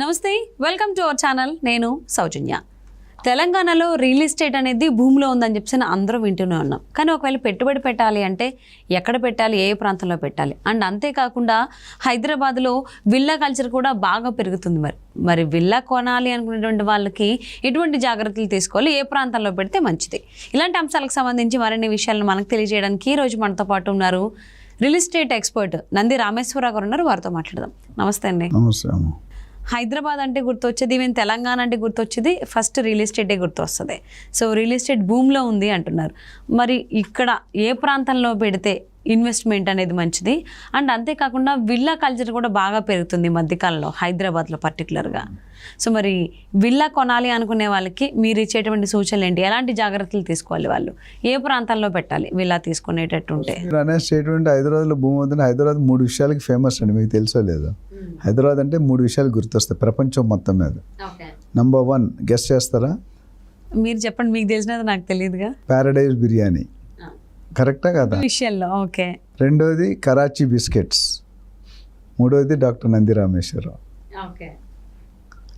నమస్తే, welcome to our channel. నేను సౌజన్య. తెలంగాణలో రియల్ ఎస్టేట్ అనేది భూమిలో ఉందని చెప్పి అందరూ వింటూనే ఉన్నాం. కానీ ఒకవేళ పెట్టుబడి పెట్టాలి అంటే ఎక్కడ పెట్టాలి, ఏ ప్రాంతంలో పెట్టాలి అండ్ అంతేకాకుండా హైదరాబాద్లో విల్లా కల్చర్ కూడా బాగా పెరుగుతుంది. మరి విల్లా కొనాలి అనుకునేటువంటి వాళ్ళకి ఎటువంటి జాగ్రత్తలు తీసుకోవాలి, ఏ ప్రాంతంలో పెడితే మంచిది, ఇలాంటి అంశాలకు సంబంధించి మరిన్ని విషయాలను మనకు తెలియజేయడానికి ఈరోజు మనతో పాటు ఉన్నారు real estate expert Nandi Rameshwar Rao గారు ఉన్నారు. వారితో మాట్లాడదాం. నమస్తే అండి. నమస్తే అమ్మ. హైదరాబాద్ అంటే గుర్తొచ్చేది, ఈవెన్ తెలంగాణ అంటే గుర్తొచ్చేది ఫస్ట్ రియల్ ఎస్టేటే గుర్తొస్తుంది. సో రియల్ ఎస్టేట్ భూమిలో ఉంది అంటున్నారు. మరి ఇక్కడ ఏ ప్రాంతంలో పెడితే ఇన్వెస్ట్మెంట్ అనేది మంచిది అండ్ అంతేకాకుండా విల్లా కల్చర్ కూడా బాగా పెరుగుతుంది ఈ మధ్యకాలంలో హైదరాబాద్లో పర్టికులర్గా. సో మరి విల్లా కొనాలి అనుకునే వాళ్ళకి మీరు ఇచ్చేటువంటి సూచనలు ఏంటి, ఎలాంటి జాగ్రత్తలు తీసుకోవాలి, వాళ్ళు ఏ ప్రాంతాల్లో పెట్టాలి విల్లా తీసుకునేటట్టు ఉంటే? అనే స్టేట్మెంట్ హైదరాబాద్లో భూమి అవుతుంది. హైదరాబాద్ 3 విషయాలకి ఫేమస్ అండి, మీకు తెలుసో లేదో. హైదరాబాద్ అంటే 3 విషయాలు గుర్తొస్తాయి ప్రపంచం మొత్తం మీద. నంబర్ 1 గెస్ట్ చేస్తారా? మీరు చెప్పండి, మీకు తెలిసినది నాకు తెలియదుగా. ప్యారడైజ్ బిర్యానీ, కరెక్టా కదా విషయంలో? ఓకే. రెండోది కరాచీ బిస్కెట్స్, మూడోది doctor Nandi Rameshwar Rao. Okay.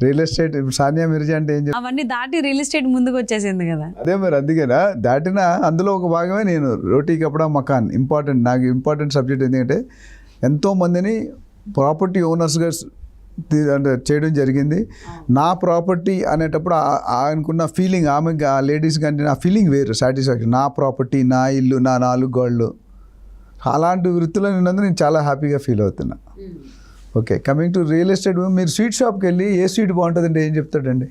Real estate Sania Mirza అంటే ఏం అవన్నీ దాటి రియల్ ఎస్టేట్ ముందుకు వచ్చేసింది కదా. అదే మరి, అందుకేనా దాటిన అందులో ఒక భాగమే నేను. రోటీ కపడా మకాన్ ఇంపార్టెంట్, నాకు ఇంపార్టెంట్ సబ్జెక్ట్. ఎందుకంటే ఎంతోమందిని ప్రాపర్టీ ఓనర్స్గా అంటే చేయడం జరిగింది. నా ప్రాపర్టీ అనేటప్పుడు ఆయనకున్న ఫీలింగ్, ఆమెకి ఆ లేడీస్ కంటే నా ఫీలింగ్ వేరు, సాటిస్ఫాక్షన్. నా ప్రాపర్టీ, నా ఇల్లు, నా 4 గోళ్ళు, అలాంటి వృత్తిలో నిన్నందుకు నేను చాలా హ్యాపీగా ఫీల్ అవుతున్నా. Okay, coming to real estate. మీరు స్వీట్ షాప్కి వెళ్ళి ఏ స్వీట్ బాగుంటుందంటే ఏం చెప్తాడండి?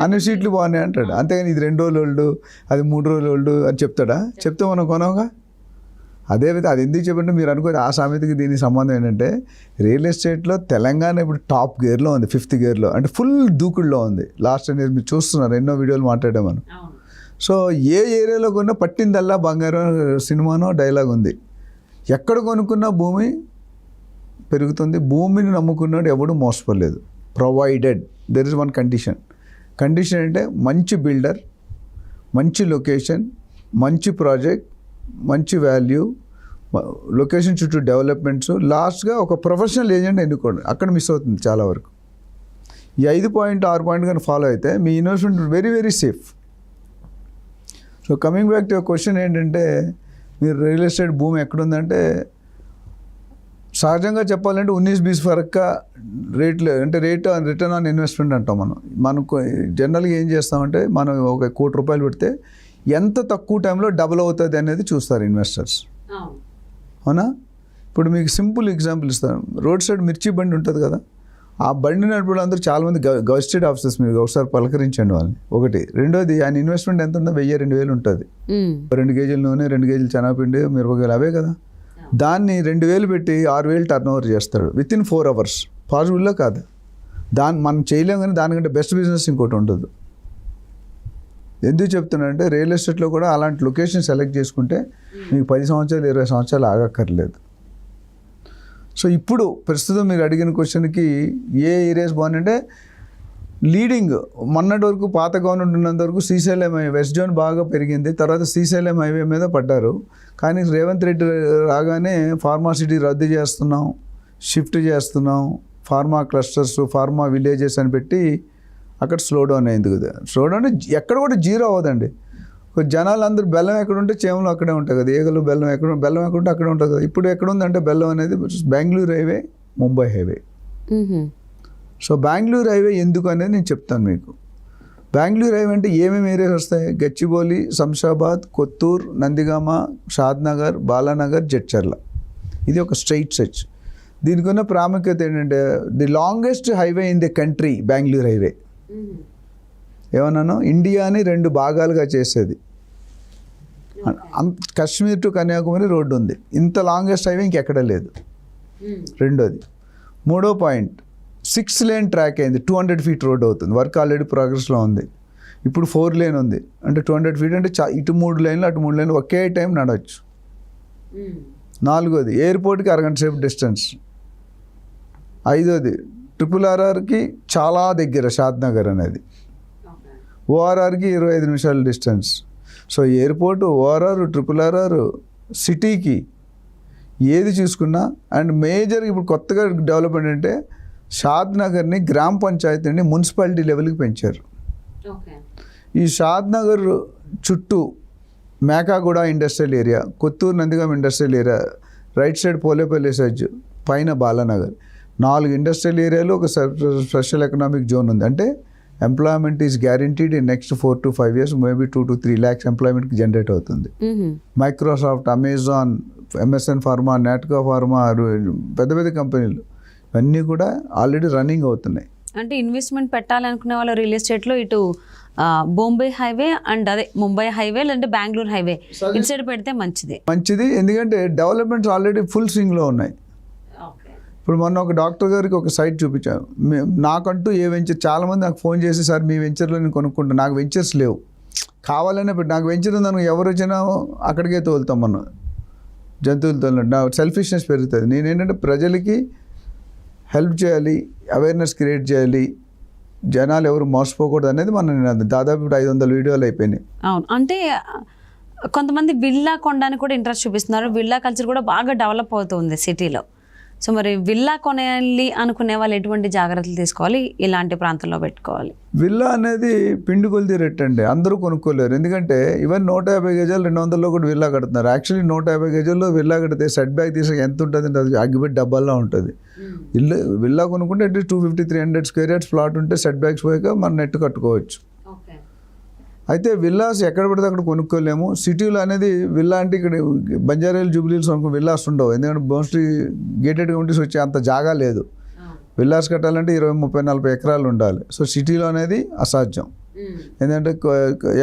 అన్ని స్వీట్లు బాగున్నాయి అంటాడు. అంతేగాని ఇది 2 రోజులు ఓల్డ్, అది 3 రోజులు ఓల్డ్ అని చెప్తాడా? చెప్తే మనం కొనవుగా. అదేవిధంగా అది ఎందుకు చెప్పంటే మీరు అనుకోండి, ఆ సామెతకి దీనికి సంబంధం ఏంటంటే రియల్ ఎస్టేట్లో తెలంగాణ ఇప్పుడు టాప్ గేర్లో ఉంది, 5th గేర్లో, అంటే ఫుల్ దూకుడులో ఉంది. లాస్ట్ టైం మీరు చూస్తున్నారు, ఎన్నో వీడియోలు మాట్లాడాం మనం. సో ఏ ఏరియాలో కొన్నా పట్టిందల్లా బంగారం సినిమానో డైలాగ్ ఉంది. ఎక్కడ కొనుక్కున్నా భూమి పెరుగుతుంది. భూమిని నమ్ముకున్నాడు ఎవడు మోసపోలేదు, provided there is one condition. Condition అంటే మంచి బిల్డర్, మంచి లొకేషన్, మంచి ప్రాజెక్ట్, మంచి వాల్యూ, లొకేషన్ చుట్టూ డెవలప్మెంట్స్, లాస్ట్గా ఒక ప్రొఫెషనల్ ఏజెంట్ ఎన్నుకోండి. అక్కడ మిస్ అవుతుంది చాలా వరకు. ఈ 5 పాయింట్ 6 పాయింట్ కానీ ఫాలో అయితే మీ investment very very safe. So coming back to question ఏంటంటే, మీరు రియల్ ఎస్టేట్ భూమి ఎక్కడుందంటే, సహజంగా చెప్పాలంటే 19-20 ఫరక్గా రేట్లు, అంటే రిటర్న్ ఆన్ ఇన్వెస్ట్మెంట్ అంటాం మనం. మనకు జనరల్గా ఏం చేస్తామంటే, మనం ఒక ₹1 కోటి పెడితే ఎంత తక్కువ టైంలో డబుల్ అవుతుంది అనేది చూస్తారు ఇన్వెస్టర్స్, అవునా? ఇప్పుడు మీకు సింపుల్ ఎగ్జాంపుల్ ఇస్తాను. రోడ్ సైడ్ మిర్చి బండి ఉంటుంది కదా, ఆ బండి నడుపుడు అందరూ చాలామంది గజిటెడ్ ఆఫీసర్స్, మీరు ఒకసారి పలకరించండి వాళ్ళని. ఒకటి. రెండోది, ఆయన ఇన్వెస్ట్మెంట్ ఎంత ఉందో 1000-2000 ఉంటుంది. 2 కేజీల నూనె, 2 కేజీలు శనగపిండి, మిరపకాయలు, అవే కదా. దాన్ని 2000 పెట్టి 6000 టర్న్ ఓవర్ చేస్తాడు వితిన్ 4 hours. పాసిబుల్లో కాదు. మనం చేయలేం, కానీ దానికంటే బెస్ట్ బిజినెస్ ఇంకోటి ఉండదు. ఎందుకు చెప్తున్నానంటే, రియల్ ఎస్టేట్లో కూడా అలాంటి లొకేషన్ సెలెక్ట్ చేసుకుంటే మీకు 10 సంవత్సరాలు 20 సంవత్సరాలు ఆగక్కర్లేదు. సో ఇప్పుడు ప్రస్తుతం మీరు అడిగిన క్వశ్చన్కి ఏ ఏరియాస్ బాగుందంటే, లీడింగ్ మొన్నటి వరకు పాత గవర్నమెంట్ ఉన్నంత వరకు శ్రీశైలం వెస్ట్ జోన్ బాగా పెరిగింది. తర్వాత శ్రీశైలం హైవే మీద పడ్డారు. కానీ రేవంత్ రెడ్డి రాగానే ఫార్మాసిటీ రద్దు చేస్తున్నాం, షిఫ్ట్ చేస్తున్నాం, ఫార్మా క్లస్టర్స్, ఫార్మా విలేజెస్ అని పెట్టి అక్కడ స్లో డౌన్ అయింది కదా. స్లో డౌన్ ఎక్కడ కూడా జీరో అవ్వదండి. జనాలు అందరూ బెల్లం ఎక్కడుంటే చేమలు అక్కడే ఉంటాయి కదా, ఈగలు బెల్లం ఎక్కడుంటే అక్కడే ఉంటుంది కదా. ఇప్పుడు ఎక్కడుందంటే బెల్లం అనేది Bengaluru highway, Mumbai highway. So Bengaluru highway ఎందుకు అనేది నేను చెప్తాను మీకు. బెంగళూరు హైవే అంటే ఏమేమి ఏరియాస్ వస్తాయి? గచ్చిబౌలి, శంషాబాద్, కొత్తూరు, నందిగామ, షాద్నగర్, బాలానగర్, జడ్చర్ల. ఇది ఒక స్ట్రైట్ సెచ్. దీనికి ఉన్న ప్రాముఖ్యత ఏంటంటే, the longest highway in the country Bengaluru highway. ఏమన్నాను? ఇండియాని 2 భాగాలుగా చేసేది. కాశ్మీర్ టు కన్యాకుమారి రోడ్డు ఉంది. ఇంత లాంగెస్ట్ హైవే ఇంకెక్కడ లేదు. రెండోది. మూడో పాయింట్, 6 lane ట్రాక్ అయింది. 200 feet రోడ్ అవుతుంది. వర్క్ ఆల్రెడీ ప్రోగ్రెస్లో ఉంది. ఇప్పుడు 4 lane ఉంది. అంటే 200 feet అంటే ఇటు 3 lanes అటు 3 lanes ఒకే టైం నడవచ్చు. నాలుగోది, ఎయిర్పోర్ట్కి 1 గంట సేపు డిస్టెన్స్. ఐదోది, RRRకి చాలా దగ్గర షాద్నగర్ అనేది. ORRకి 25 నిమిషాల distance. So airport, ORR, RRR, సిటీకి ఏది చూసుకున్నా. అండ్ మేజర్ ఇప్పుడు కొత్తగా డెవలప్మెంట్ అంటే షాద్ నగర్ని గ్రామ పంచాయతీని మున్సిపాలిటీ లెవెల్కి పెంచారు. ఈ షాద్ నగర్ చుట్టూ Mekaguda industrial area, Kothur Nandigam industrial area, right side Polepalli size, పైన బాలానగర్, 4 ఇండస్ట్రియల్ ఏరియాలు ఒక స్పెషల్ ఎకనామిక్ జోన్ ఉంది. అంటే employment is guaranteed in next 4 to 5 years, maybe 2 to 3 lakhs ఎంప్లాయ్మెంట్కి జనరేట్ అవుతుంది. Microsoft, Amazon, MSN pharma, Natco pharma, పెద్ద పెద్ద కంపెనీలు ఇవన్నీ కూడా ఆల్రెడీ రన్నింగ్ అవుతున్నాయి. అంటే ఇన్వెస్ట్మెంట్ పెట్టాలనుకునే వాళ్ళు రియల్ ఎస్టేట్లో ఇటు బొంబే హైవే అండ్ అదే ముంబై హైవే లేదంటే బెంగళూరు హైవే ఇటు సైడ్ పెడితే మంచిది. ఎందుకంటే డెవలప్మెంట్స్ ఆల్రెడీ ఫుల్ స్వింగ్లో ఉన్నాయి. ఇప్పుడు మొన్న ఒక డాక్టర్ గారికి ఒక సైట్ చూపించాను. నాకంటూ ఏ వెంచర్, చాలామంది నాకు ఫోన్ చేసి సార్ మీ వెంచర్లో నేను కొనుక్కుంటాను, నాకు వెంచర్స్ లేవు, కావాలనే పెట్టి నాకు వెంచర్ ఉందని ఎవరు వచ్చినా అక్కడికే తోలుతాం, మనం జంతువులు తోలినట్టు. నా సెల్ఫిష్నెస్ పెరుగుతుంది. నేనేంటంటే ప్రజలకి హెల్ప్ చేయాలి, అవేర్నెస్ క్రియేట్ చేయాలి, జనాలు ఎవరు మోసపోకూడదు అనేది మనం దాదాపు ఇప్పుడు 500 వీడియోలు అయిపోయినాయి. అవును, అంటే కొంతమంది విల్లా కొనడానికి కూడా ఇంట్రెస్ట్ చూపిస్తున్నారు. విల్లా కల్చర్ కూడా బాగా డెవలప్ అవుతుంది సిటీలో. సో మరి విల్లా కొనాలి అనుకునే వాళ్ళు ఎటువంటి జాగ్రత్తలు తీసుకోవాలి, ఇలాంటి ప్రాంతంలో పెట్టుకోవాలి? విల్లా అనేది పిండి కొలిది రేట్ అండి, అందరూ కొనుక్కోలేరు. ఎందుకంటే ఈవెన్ 150 గజాలు 200లో కూడా విల్లా కడుతున్నారు. యాక్చువల్లీ 150 గజాల్లో విల్లా కడితే సెట్ బ్యాక్ తీసాక ఎంత ఉంటుంది అంటే అది అగ్గిపెట్టి డబ్బాల్లో ఉంటుంది. విల్లా కొనుక్కుంటే అట్లీస్ట్ 250-300 square yards ప్లాట్ ఉంటే సెట్ బ్యాక్స్ పోయాక మనం నెట్ కట్టుకోవచ్చు. అయితే విల్లాస్ ఎక్కడ పడితే అక్కడ కొనుక్కోలేము. సిటీలో అనేది విల్లా అంటే ఇక్కడ బంజారాలు, జూబ్లీస్ అనుకో విల్లాస్ ఉండవు. ఎందుకంటే మోస్ట్లీ గేటెడ్ కమ్యూనిటీస్ వచ్చే అంత జాగా లేదు. విల్లాస్ కట్టాలంటే 20-30-40 ఎకరాలు ఉండాలి. సో సిటీలో అనేది అసాధ్యం. ఎందుకంటే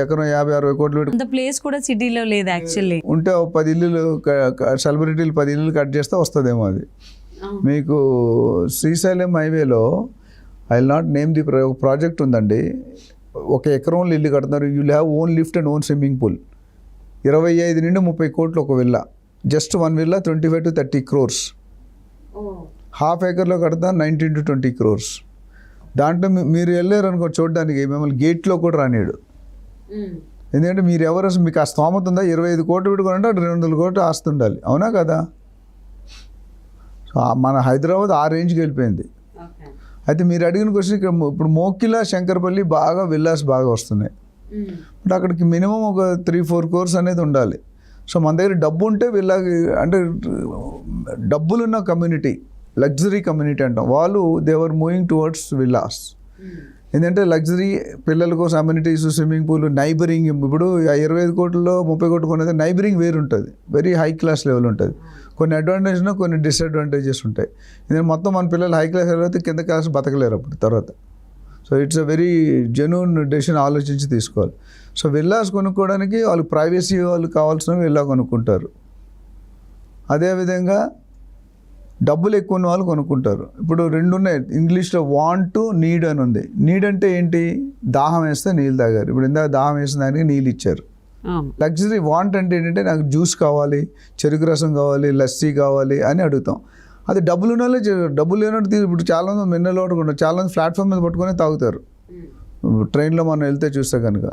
ఎకరం 50-60 కోట్లు అంత ప్లేస్ కూడా సిటీలో లేదు యాక్చువల్లీ. ఉంటే 10 ఇల్లులు సెలబ్రిటీలు 10 ఇల్లులు కట్ చేస్తే వస్తుందేమో అది. మీకు శ్రీశైలం హైవేలో I will not name the project ఉందండి. 1 ఎకరంలో ఇల్లు కడుతున్నారు. You will have own lift and own swimming pool. 25 నుండి 30 కోట్లు ఒక villa. Just 1 villa 25 to 30 crores. Half ఏకర్లో కడతా 19 to 20 crores. దాంట్లో మీరు వెళ్ళారు అనుకో చూడడానికి, మిమ్మల్ని గేట్లో కూడా రానియాడు. ఎందుకంటే మీరు ఎవరు, మీకు ఆ స్తోమత ఉందా? 25 కోట్లు పెట్టుకోవాలంటే 200 కోట్లు ఆస్తి ఉండాలి, అవునా కదా? సో మన హైదరాబాద్ ఆ రేంజ్కి వెళ్ళిపోయింది. అయితే మీరు అడిగిన క్వశ్చన్, ఇక్కడ ఇప్పుడు మోకిలా, శంకర్పల్లి బాగా విల్లాస్ బాగా వస్తున్నాయి. బట్ అక్కడికి మినిమం ఒక 3-4 crores అనేది ఉండాలి. సో మన దగ్గర డబ్బు ఉంటే విల్లాకి, అంటే డబ్బులున్న కమ్యూనిటీ, లగ్జరీ కమ్యూనిటీ అంటాం, వాళ్ళు దేవర్ మూవింగ్ టువర్డ్స్ విల్లాస్. ఎందుకంటే లగ్జరీ, పిల్లల కోసం అమ్యూనిటీస్, స్విమ్మింగ్ పూల్, నైబరింగ్. ఇప్పుడు 25 కోట్లలో 30 కోట్లు కొనేది నైబరింగ్ వేరు ఉంటుంది, వెరీ హై క్లాస్ లెవెల్ ఉంటుంది. కొన్ని అడ్వాంటేజ్, కొన్ని డిసడ్వాంటేజెస్ ఉంటాయి. ఎందుకంటే మొత్తం మన పిల్లలు హై క్లాస్ లెవెల్ అయితే కింద క్లాస్ బతకలేరు అప్పుడు తర్వాత. So it's a very genuine decision ఆలోచించి తీసుకోవాలి. సో విల్లాస్ కొనుక్కోవడానికి వాళ్ళు ప్రైవసీ వాళ్ళు కావాల్సినవి విల్లా కొనుక్కుంటారు. అదేవిధంగా డబ్బులు ఎక్కువ ఉన్న వాళ్ళు కొనుక్కుంటారు. ఇప్పుడు 2 ఉన్నాయి ఇంగ్లీష్లో, వాంట్ టు నీడ్ అని ఉంది. నీడ్ అంటే ఏంటి? దాహం వేస్తే నీళ్ళు తాగారు. ఇప్పుడు ఇందాక దాహం వేసిన దానికి నీళ్ళు ఇచ్చారు. లగ్జరీ. వాంట్ అంటే ఏంటంటే నాకు జ్యూస్ కావాలి, చెరుకు రసం కావాలి, లస్సీ కావాలి అని అడుగుతాం. అది డబ్బులు ఉన్న వాళ్ళే, డబ్బులు లేనట్టు. ఇప్పుడు చాలామంది మిన్నెల్ వాటర్ కూడా చాలామంది ప్లాట్ఫామ్ మీద పట్టుకొని తాగుతారు, ట్రైన్లో మనం వెళ్తే చూస్తే కనుక.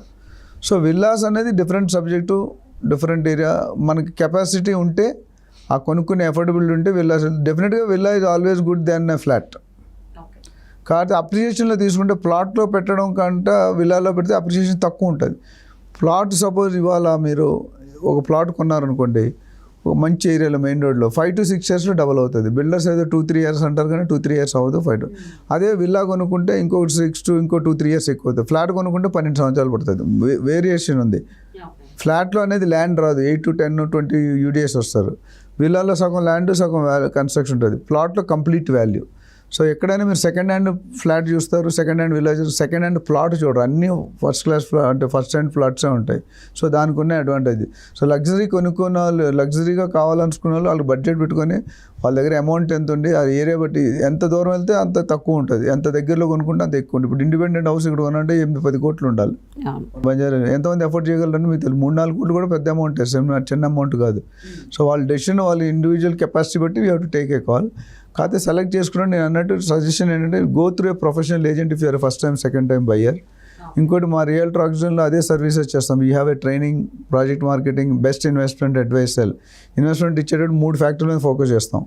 సో విల్లాస్ అనేది డిఫరెంట్ సబ్జెక్టు, డిఫరెంట్ ఏరియా. మనకి కెపాసిటీ ఉంటే, ఆ కొనుక్కునే ఎఫోర్డబిలిటీ ఉంటే విల్లాస్ డెఫినెట్గా. Villa is always good then a flat. కాబట్టి అప్రిషియేషన్లో తీసుకుంటే ప్లాట్లో పెట్టడం కంటే విల్లాలో పెడితే అప్రిషియేషన్ తక్కువ ఉంటుంది. ప్లాట్ సపోజ్ ఇవాళ మీరు ఒక ప్లాట్ కొన్నారనుకోండి, ఒక మంచి ఏరియాలో మెయిన్ రోడ్లో, 5 to 6 yearsలో డబల్ అవుతుంది. బిల్డర్స్ ఏదో 2-3 years అంటారు, కానీ 2-3 years అవ్వదు, 5. అదే విల్లా కొనుక్కుంటే ఇంకో 6 to 2-3 years ఎక్కువ అవుతుంది. ఫ్లాట్ కొనుక్కుంటే 12 సంవత్సరాలు పడుతుంది. వేరియేషన్ ఉంది. ఫ్లాట్లో అనేది ల్యాండ్ రాదు, 8 to 10-20 UDS వస్తారు. విల్లాలో సగం ల్యాండ్, సగం కన్స్ట్రక్షన్ ఉంటుంది. ప్లాట్లో కంప్లీట్ వాల్యూ. సో ఎక్కడైనా మీరు సెకండ్ హ్యాండ్ ఫ్లాట్ చూస్తారు, సెకండ్ హ్యాండ్ విల్లా చూస్తారు, సెకండ్ హ్యాండ్ ప్లాట్ చూడరు. అన్నీ ఫస్ట్ క్లాస్ అంటే ఫస్ట్ హ్యాండ్ ప్లాట్సే ఉంటాయి. సో దానికి ఉన్న అడ్వాంటేజ్. సో లగ్జరీ కొనుక్కున్న వాళ్ళు, లగ్జరీగా కావాలనుకున్న వాళ్ళు, వాళ్ళు బడ్జెట్ పెట్టుకొని వాళ్ళ దగ్గర అమౌంట్ ఎంత ఉంది, ఆ ఏరియా బట్టి ఎంత దూరం వెళ్తే అంత తక్కువ ఉంటుంది, ఎంత దగ్గరలో కొనుక్కుంటే అంత ఎక్కువ ఉంటుంది. ఇప్పుడు ఇండిపెండెంట్ హౌస్ ఇక్కడ కొనంటే 8-10 కోట్లు ఉండాలి. బంజారా ఎంతమంది ఎఫోర్డ్ చేయగలరని మీకు తెలియదు. 3-4 కోట్లు కూడా పెద్ద అమౌంట్, చిన్న అమౌంట్ కాదు. సో వాళ్ళ డెసిషన్, వాళ్ళ ఇండివిజువల్ కెపాసిటీ బట్టి we have to take a call. కాకపోతే సెలెక్ట్ చేసుకున్నాను. నేను అన్నట్టు సజెషన్ ఏంటంటే, go through a professional agent if you're first time, second time buyer. ఇంకోటి, మా రియల్టర్ ఆక్సిజన్లో అదే సర్వీసెస్ చేస్తాం. We have a training, project marketing, best investment advice cell. Investment ఇచ్చేటప్పుడు 3 ఫ్యాక్టర్ల మీద ఫోకస్ చేస్తాం: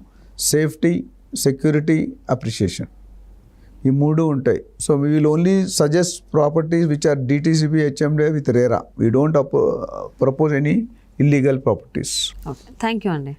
సేఫ్టీ, సెక్యూరిటీ, అప్రిషియేషన్. ఈ 3 ఉంటాయి. So we will only suggest properties which are DTCP HMDA with RERA. We don't propose any illegal properties. Okay, thank you అండి.